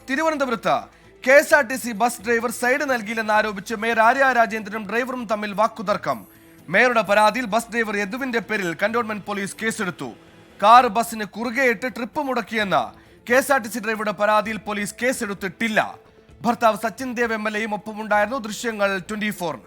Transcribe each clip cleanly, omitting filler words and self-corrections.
തിരുവനന്തപുരത്ത് KSRTC bus driver side നൽകിയില്ലെന്നാരോപിച്ച് mayor Arya രാജേന്ദ്രനും ഡ്രൈവറും തമ്മിൽ വാക്കുതർക്കം. മേയറുടെ പരാതിയിൽ ബസ് ഡ്രൈവർ യദുവിന്റെ പേരിൽ കന്റോൺമെന്റ് പോലീസ് കേസെടുത്തു. കാർ ബസിന് കുറുകെയിട്ട് ട്രിപ്പ് മുടക്കിയെന്ന കെ.എസ്.ആർ.ടി.സി ഡ്രൈവറുടെ പരാതിയിൽ പോലീസ് കേസെടുത്തിട്ടില്ല. ഭർത്താവ് സച്ചിൻ ദേവ് എം.എൽ.എയും ഒപ്പമുണ്ടായിരുന്നു. ദൃശ്യങ്ങൾ 24.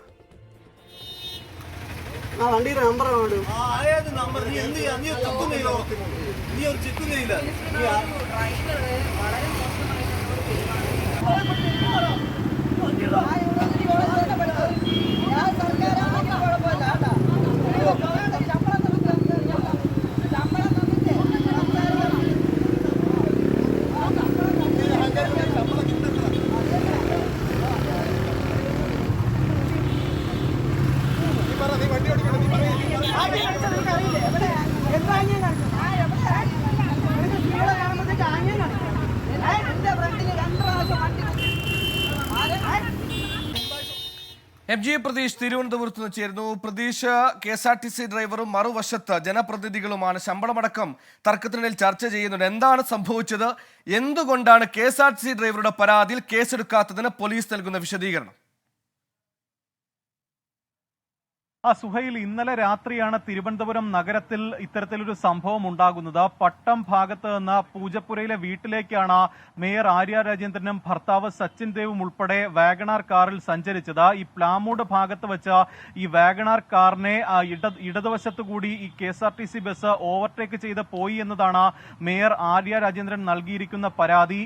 MG പ്രതീഷ് തിരുവനന്തപുരത്ത് നിന്ന് ചേരുന്നു. പ്രതീഷ്, കെ.എസ്.ആർ.ടി.സി ഡ്രൈവറും മറുവശത്ത് ജനപ്രതിനിധികളുമാണ്. ശമ്പളമടക്കം തർക്കത്തിനിടയിൽ ചർച്ച ചെയ്യുന്നുണ്ട്. എന്താണ് സംഭവിച്ചത്? എന്തുകൊണ്ടാണ് കെ.എസ്.ആർ.ടി.സി ഡ്രൈവറുടെ പരാതിയിൽ കേസെടുക്കാത്തതിന് പോലീസ് നൽകുന്ന വിശദീകരണം? സുഹൈൽ, ഇന്നലെ രാത്രിയാണ് തിരുവനന്തപുരം നഗരത്തിൽ ഇത്തരത്തിലൊരു സംഭവം ഉണ്ടാകുന്നത്. പട്ടം ഭാഗത്ത് നിന്ന് പൂജപ്പുരയിലെ വീട്ടിലേക്കാണ് മേയർ ആര്യ രാജേന്ദ്രനും ഭർത്താവ് സച്ചിൻ ദേവും ഉൾപ്പെടെ വാഗണാർ കാറിൽ സഞ്ചരിച്ചത്. ഈ പ്ലാമൂട് ഭാഗത്ത് വെച്ച് ഈ വാഗണാർ കാറിനെ ഇടതുവശത്തുകൂടി ഈ കെ.എസ്.ആർ.ടി.സി ബസ് ഓവർടേക്ക് ചെയ്ത് പോയി എന്നതാണ് മേയർ ആര്യ രാജേന്ദ്രൻ നൽകിയിരിക്കുന്ന പരാതി.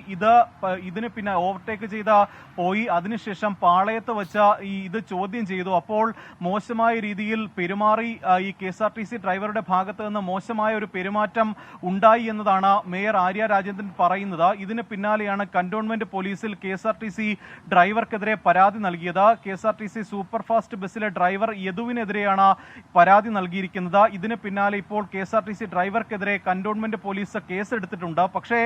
ഇതിന് പിന്നെ ഓവർടേക്ക് ചെയ്ത് പോയി, അതിനുശേഷം പാളയത്ത് വെച്ച് ഇത് ചോദ്യം ചെയ്തു. അപ്പോൾ മോശമായ രീതിയിൽ പെരുമാറി ഈ കെ.എസ്.ആർ.ടി.സി ഡ്രൈവറുടെ ഭാഗത്ത് നിന്ന് മോശമായ ഒരു പെരുമാറ്റം ഉണ്ടായി എന്നതാണ് മേയർ ആര്യ രാജേന്ദ്രൻ പറയുന്നത്. ഇതിന് പിന്നാലെയാണ് കന്റോൺമെന്റ് പോലീസിൽ കെ.എസ്.ആർ.ടി.സി ഡ്രൈവർക്കെതിരെ പരാതി നൽകിയത്. കെ.എസ്.ആർ.ടി.സി സൂപ്പർഫാസ്റ്റ് ബസ്സിലെ ഡ്രൈവർ യദുവിനെതിരെയാണ് പരാതി നൽകിയിരിക്കുന്നത്. ഇതിന് പിന്നാലെ ഇപ്പോൾ കെ.എസ്.ആർ.ടി.സി ഡ്രൈവർക്കെതിരെ കന്റോൺമെന്റ് പോലീസ് കേസെടുത്തിട്ടുണ്ട്. പക്ഷേ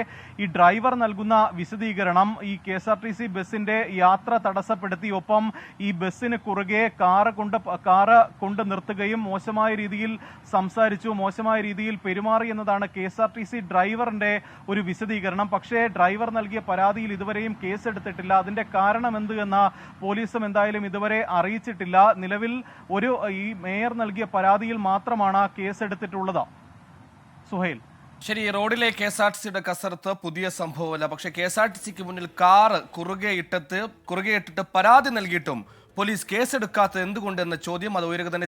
ഈ ഡ്രൈവർ നൽകുന്ന വിശദീകരണം ഈ കെ.എസ്.ആർ.ടി.സി ബസ്സിന്റെ യാത്ര തടസ്സപ്പെടുത്തി, ഒപ്പം ഈ ബസ്സിന് കുറുകെ കാറ് കൊണ്ട് നിർത്തുകയും മോശമായ രീതിയിൽ സംസാരിച്ചു, മോശമായ രീതിയിൽ പെരുമാറി എന്നതാണ് കെ.എസ്.ആർ.ടി.സി ഡ്രൈവറിന്റെ ഒരു വിശദീകരണം. പക്ഷേ ഡ്രൈവർ നൽകിയ പരാതിയിൽ ഇതുവരെയും കേസെടുത്തിട്ടില്ല. അതിന്റെ കാരണം എന്ത് എന്ന് പോലീസും എന്തായാലും ഇതുവരെ അറിയിച്ചിട്ടില്ല. നിലവിൽ ഈ മേയർ നൽകിയ പരാതിയിൽ മാത്രമാണ് കേസെടുത്തിട്ടുള്ളത്. സുഹൈൽ, ശരി, റോഡിലെ കെ.എസ്.ആർ.ടി.സിയുടെ കസരത്ത് പുതിയ സംഭവമല്ല. പക്ഷേ കെ.എസ്.ആർ.ടി.സിക്ക് മുന്നിൽ കാറ് കുറുകെ ഇട്ടിട്ട് പരാതി നൽകിയിട്ടും പോലീസ് കേസെടുക്കാത്തത് എന്തുകൊണ്ടെന്ന ചോദ്യം അത് ഉയരുക തന്നെ.